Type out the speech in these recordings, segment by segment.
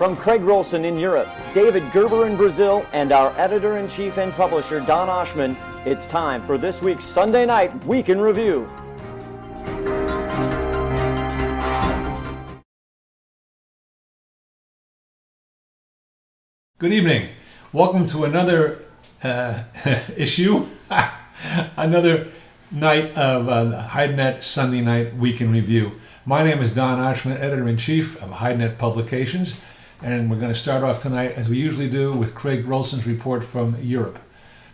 From Craig Rolson in Europe, David Gerber in Brazil, and our editor-in-chief and publisher, Don Oshman, it's time for this week's Sunday Night Week in Review. Good evening. Welcome to another issue, another night of HydeNet Sunday Night Week in Review. My name is Don Oshman, editor-in-chief of HydeNet Publications, and we're going to start off tonight, as we usually do, with Craig Rolson's report from Europe.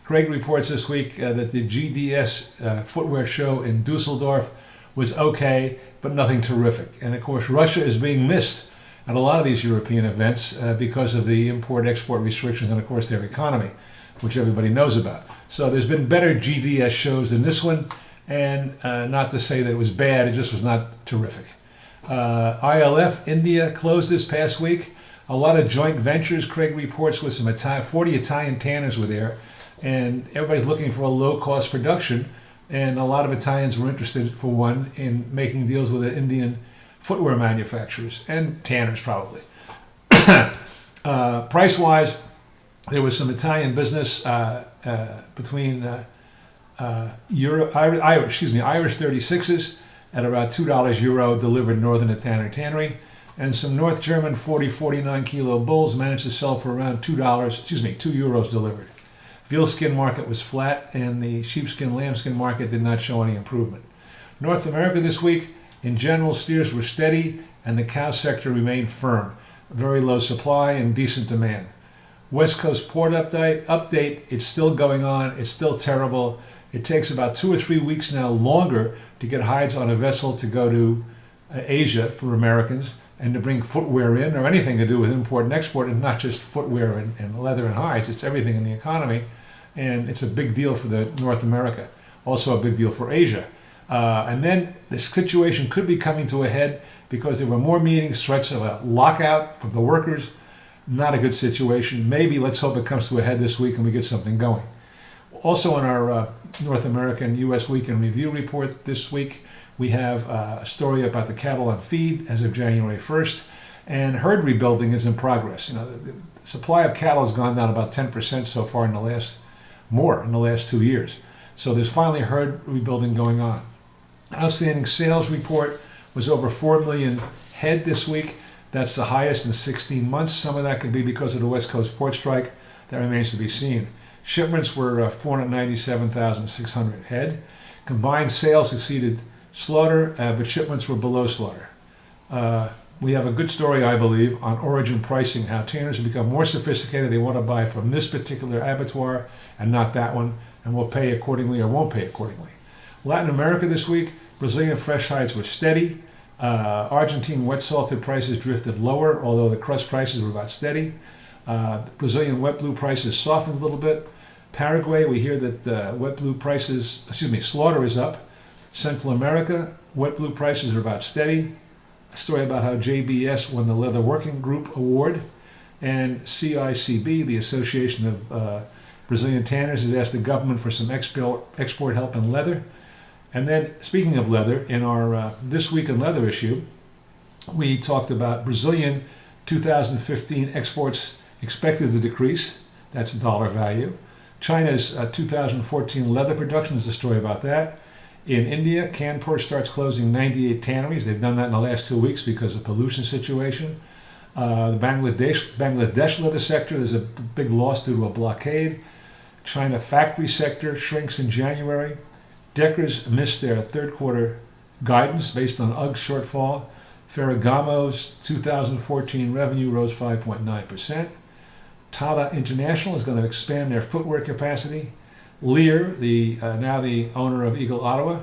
Craig reports this week that the GDS footwear show in Dusseldorf was okay, but nothing terrific. And of course, Russia is being missed at a lot of these European events because of the import-export restrictions and, of course, their economy, which everybody knows about. So there's been better GDS shows than this one, and not to say that it was bad, it just was not terrific. ILF India closed this past week. A lot of joint ventures, Craig reports, with some 40 Italian tanners were there, and everybody's looking for a low-cost production, and a lot of Italians were interested, for one, in making deals with the Indian footwear manufacturers, and tanners probably. Price-wise, there was some Italian business between Irish 36s at about $2 euro delivered northern of Tanner Tannery, and some North German 49 kilo bulls managed to sell for around €2 delivered. Vealskin market was flat, and the sheepskin lambskin market did not show any improvement. North America this week, in general, steers were steady, and the cow sector remained firm. Very low supply and decent demand. West Coast port update, it's still going on. It's still terrible. It takes about 2 or 3 weeks now longer to get hides on a vessel to go to Asia for Americans, and to bring footwear in, or anything to do with import and export, and not just footwear and leather and hides. It's everything in the economy, and it's a big deal for the North America. Also a big deal for Asia. And then the situation could be coming to a head because there were more meetings, threats of a lockout from the workers. Not a good situation. Maybe, let's hope it comes to a head this week and we get something going. Also in our North American U.S. Week in Review report this week, we have a story about the cattle on feed as of January 1st, and herd rebuilding is in progress. The supply of cattle has gone down about 10% so far in the last 2 years. So there's finally herd rebuilding going on. Outstanding sales report was over 4 million head this week. That's the highest in 16 months. Some of that could be because of the West Coast port strike. That remains to be seen. Shipments were 497,600 head. Combined sales exceeded slaughter, but shipments were below slaughter. We have a good story, I believe, on origin pricing, how tanners have become more sophisticated. They want to buy from this particular abattoir and not that one, and will pay accordingly or won't pay accordingly. Latin America this week, Brazilian fresh hides were steady. Argentine wet salted prices drifted lower, although the crust prices were about steady. Brazilian wet blue prices softened a little bit. Paraguay, we hear that wet blue slaughter is up. Central America, wet blue prices are about steady. A story about how JBS won the Leather Working Group Award. And CICB, the Association of Brazilian Tanners, has asked the government for some export help in leather. And then, speaking of leather, in our This Week in Leather issue, we talked about Brazilian 2015 exports expected to decrease. That's dollar value. China's 2014 leather production is a story about that. In India, Kanpur starts closing 98 tanneries. They've done that in the last 2 weeks because of pollution situation. The Bangladesh leather sector, there's a big loss due to a blockade. China factory sector shrinks in January. Deckers missed their third quarter guidance based on UGG's shortfall. Ferragamo's 2014 revenue rose 5.9%. Tata International is going to expand their footwear capacity. Lear, now the owner of Eagle Ottawa,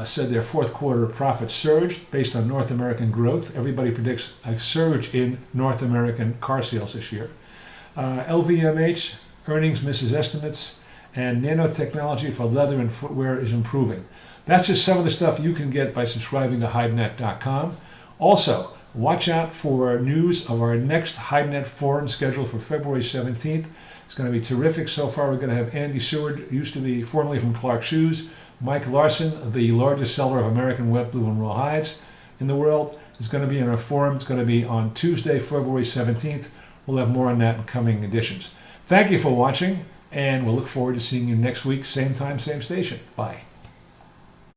said their fourth quarter profits surged based on North American growth. Everybody predicts a surge in North American car sales this year. LVMH earnings misses estimates, and nanotechnology for leather and footwear is improving. That's just some of the stuff you can get by subscribing to HydeNet.com. Also, watch out for news of our next HydeNet forum scheduled for February 17th. It's going to be terrific. So far, we're going to have Andy Seward, used to be formerly from Clark Shoes, Mike Larson, the largest seller of American wet blue and raw hides in the world, is going to be in our forum. It's going to be on Tuesday, February 17th. We'll have more on that in coming editions. Thank you for watching, and we'll look forward to seeing you next week, same time, same station. Bye.